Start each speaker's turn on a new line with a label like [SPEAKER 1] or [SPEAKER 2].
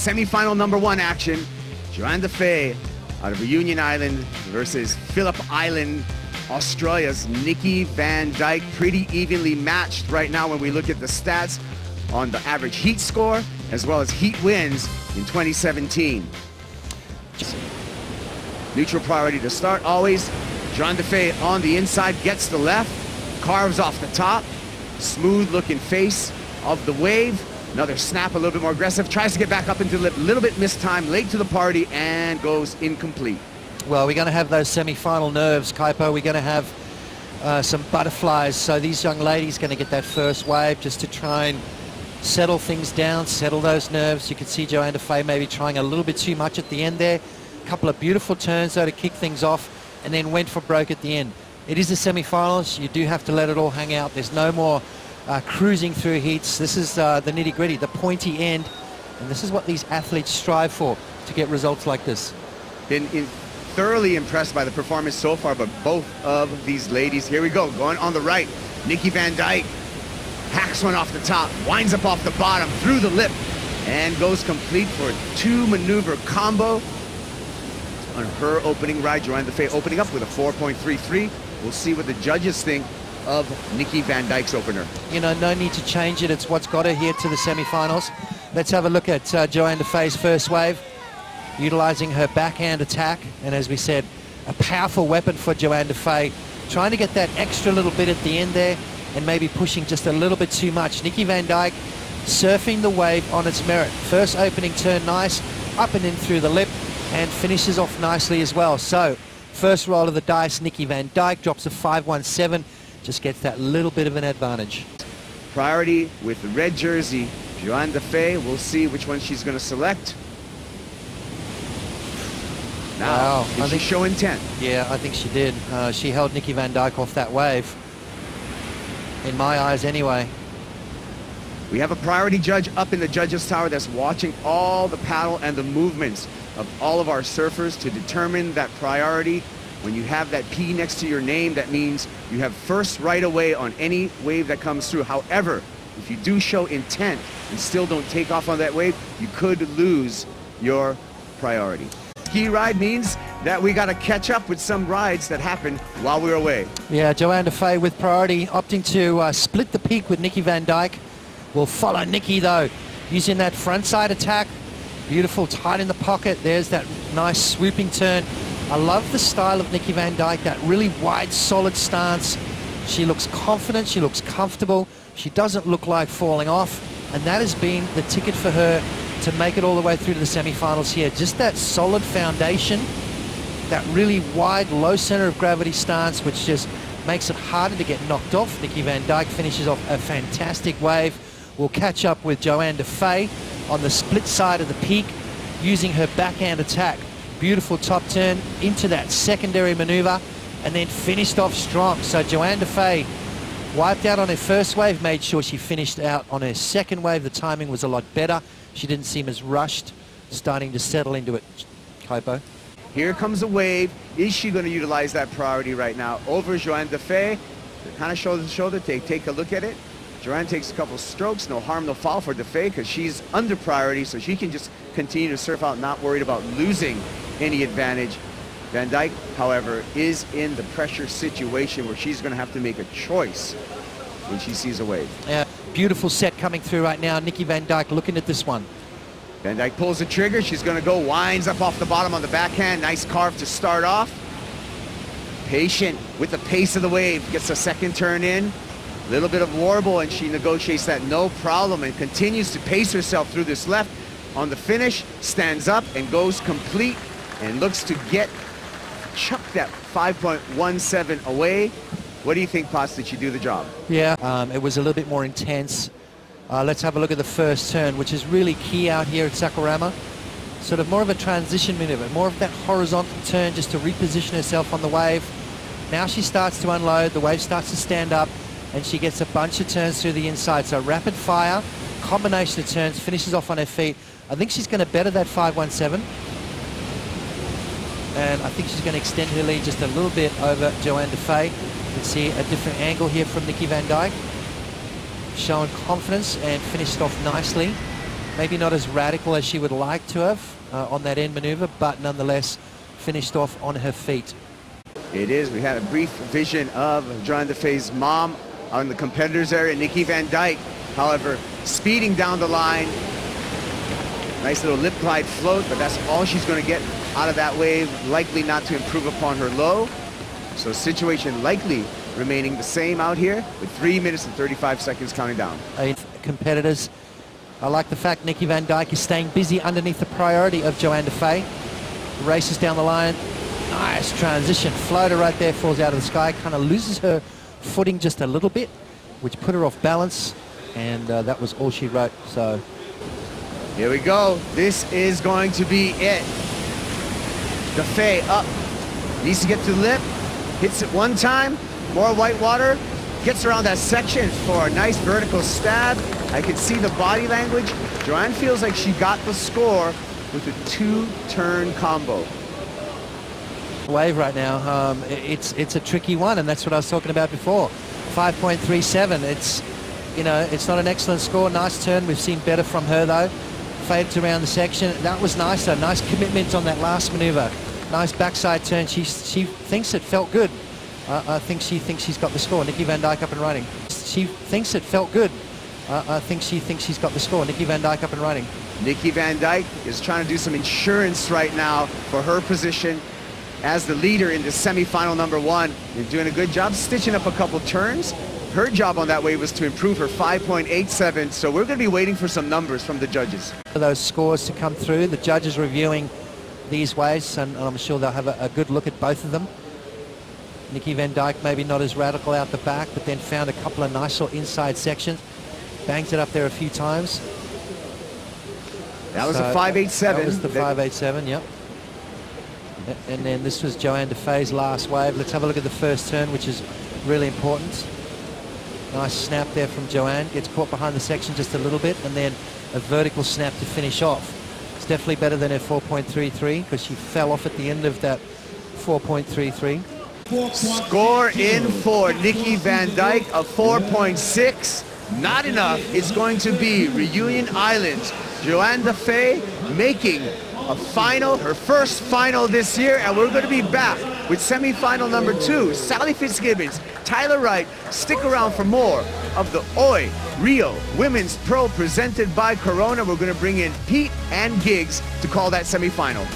[SPEAKER 1] semi-final #1 action. Johanne Defay out of Reunion Island versus Phillip Island, Australia's Nikki Van Dijk. Pretty evenly matched right now when we look at the stats on the average heat score as well as heat wins in 2017. Neutral priority to start always. Johanne Defay on the inside, gets the left, carves off the top. Smooth looking face of the wave. Another snap, a little bit more aggressive. Tries to get back up into the lip, a little bit missed time, late to the party, and goes incomplete.
[SPEAKER 2] Well, we're going to have those semi-final nerves, Kaipo. We're going to have some butterflies. So these young ladies going to get that first wave just to try and settle things down, settle those nerves. You can see Johanne Defay maybe trying a little bit too much at the end there. A couple of beautiful turns, though, to kick things off, and then went for broke at the end. It is the semi-finals. You do have to let it all hang out. There's no more cruising through heats. This is the nitty-gritty, the pointy end, and this is what these athletes strive for, to get results like this.
[SPEAKER 1] Been thoroughly impressed by the performance so far, but both of these ladies, here we go, going on the right. Nikki Van Dijk hacks one off the top, winds up off the bottom, through the lip, and goes complete for a 2-maneuver combo on her opening ride. Johanne Defay opening up with a 4.33. We'll see what the judges think of Nikki Van Dijk's opener.
[SPEAKER 2] You know, no need to change it. It's what's got her here to the semi-finals. Let's have a look at Johanne Defay's first wave, utilizing her backhand attack. And as we said, a powerful weapon for Johanne Defay, trying to get that extra little bit at the end there and maybe pushing just a little bit too much. Nikki Van Dijk surfing the wave on its merit. First opening turn, nice, up and in through the lip, and finishes off nicely as well. So first roll of the dice, Nikki Van Dijk drops a 5.17, just gets that little bit of an advantage.
[SPEAKER 1] Priority with the red jersey, Johanne Defay. We'll see which one she's going to select. Now,
[SPEAKER 2] wow,
[SPEAKER 1] did she show intent?
[SPEAKER 2] Yeah, I think she did. She held Nikki Van Dijk off that wave, in my eyes anyway.
[SPEAKER 1] We have a priority judge up in the judges tower that's watching all the paddle and the movements of all of our surfers to determine that priority. When you have that P next to your name, that means you have first right away on any wave that comes through. However, if you do show intent and still don't take off on that wave, you could lose your priority. Key ride means that we got to catch up with some rides that happened while we were away.
[SPEAKER 2] Yeah, Johanne Defay with priority, opting to split the peak with Nikki Van Dijk. Will follow Nikki, though, using that frontside attack. Beautiful, tight in the pocket. There's that nice swooping turn. I love the style of Nikki Van Dijk, that really wide, solid stance. She looks confident, she looks comfortable. She doesn't look like falling off, and that has been the ticket for her to make it all the way through to the semi-finals here. Just that solid foundation, that really wide, low center of gravity stance, which just makes it harder to get knocked off. Nikki Van Dijk finishes off a fantastic wave. We'll catch up with Johanne Defay on the split side of the peak, using her backhand attack. Beautiful top turn into that secondary maneuver, and then finished off strong. So Johanne Defay wiped out on her first wave, made sure she finished out on her second wave. The timing was a lot better. She didn't seem as rushed, starting to settle into it. Kaipo.
[SPEAKER 1] Here comes a wave. Is she going to utilize that priority right now over Johanne Defay? Kind of shoulder to shoulder. Take a look at it. Johanne takes a couple strokes, no harm, no foul for Defay, because she's under priority, so she can just continue to surf out, not worried about losing any advantage. Van Dijk, however, is in the pressure situation where she's going to have to make a choice when she sees a wave.
[SPEAKER 2] Yeah, beautiful set coming through right now. Nikki Van Dijk looking at this one.
[SPEAKER 1] Van Dijk pulls the trigger. She's going to go, winds up off the bottom on the backhand. Nice carve to start off. Patient with the pace of the wave. Gets a second turn in. Little bit of warble, and she negotiates that no problem and continues to pace herself through this left. On the finish, stands up and goes complete and looks to chuck that 5.17 away. What do you think, Potts? Did she do the job?
[SPEAKER 2] Yeah, it was a little bit more intense. Let's have a look at the first turn, which is really key out here at Sakurama. Sort of more of a transition maneuver, more of that horizontal turn just to reposition herself on the wave. Now she starts to unload, the wave starts to stand up, and she gets a bunch of turns through the inside. So rapid fire, combination of turns, finishes off on her feet. I think she's going to better that 5.17. And I think she's going to extend her lead just a little bit over Johanne Defay. You can see a different angle here from Nikki Van Dijk. Showing confidence and finished off nicely. Maybe not as radical as she would like to have on that end maneuver, but nonetheless finished off on her feet.
[SPEAKER 1] It is. We had a brief vision of Johanne Defay's mom on the competitors area, Nikki Van Dijk, however, speeding down the line. Nice little lip glide float, but that's all she's going to get out of that wave, likely not to improve upon her low. So situation likely remaining the same out here with 3 minutes and 35 seconds counting down.
[SPEAKER 2] Competitors, I like the fact Nikki Van Dijk is staying busy underneath the priority of Johanne Defay. Races down the line. Nice transition. Floater right there, falls out of the sky, kind of loses her footing just a little bit, which put her off balance, and that was all she wrote. So
[SPEAKER 1] here we go. This is going to be it. Defay up. Needs to get to the lip. Hits it one time. More white water. Gets around that section for a nice vertical stab. I can see the body language. Johanne feels like she got the score with a two-turn combo.
[SPEAKER 2] Wave right now, it's a tricky one, and that's what I was talking about before. 5.37. It's, you know, it's not an excellent score. Nice turn. We've seen better from her though. Faded around the section. That was nice. A nice commitment on that last maneuver. Nice backside turn. She thinks it felt good. I think she thinks she's got the score. Nikki Van Dijk up and running. She thinks it felt good. I think she thinks she's got the score. Nikki Van Dijk up and running.
[SPEAKER 1] Nikki Van Dijk is trying to do some insurance right now for her position as the leader in the semi-final #1. You're doing a good job stitching up a couple turns. Her job on that wave was to improve her 5.87, so we're going to be waiting for some numbers from the judges.
[SPEAKER 2] For those scores to come through, the judges reviewing these waves, and I'm sure they'll have a good look at both of them. Nikki Van Dijk maybe not as radical out the back, but then found a couple of nice little inside sections. Bangs it up there a few times.
[SPEAKER 1] That was a 5.87.
[SPEAKER 2] That was the 5.87, yep. And then this was Johanne Defay's last wave. Let's have a look at the first turn, which is really important. Nice snap there from Johanne. Gets caught behind the section just a little bit, and then a vertical snap to finish off. It's definitely better than her 4.33 because she fell off at the end of that 4.33.
[SPEAKER 1] Score in for Nikki Van Dijk of 4.6. Not enough. It's going to be Reunion Islands. Johanne Defay making a final, her first final this year, and we're going to be back with semi-final #2. Sally Fitzgibbons, Tyler Wright. Stick around for more of the Oi Rio Women's Pro presented by Corona. We're going to bring in Pete and Giggs to call that semi-final.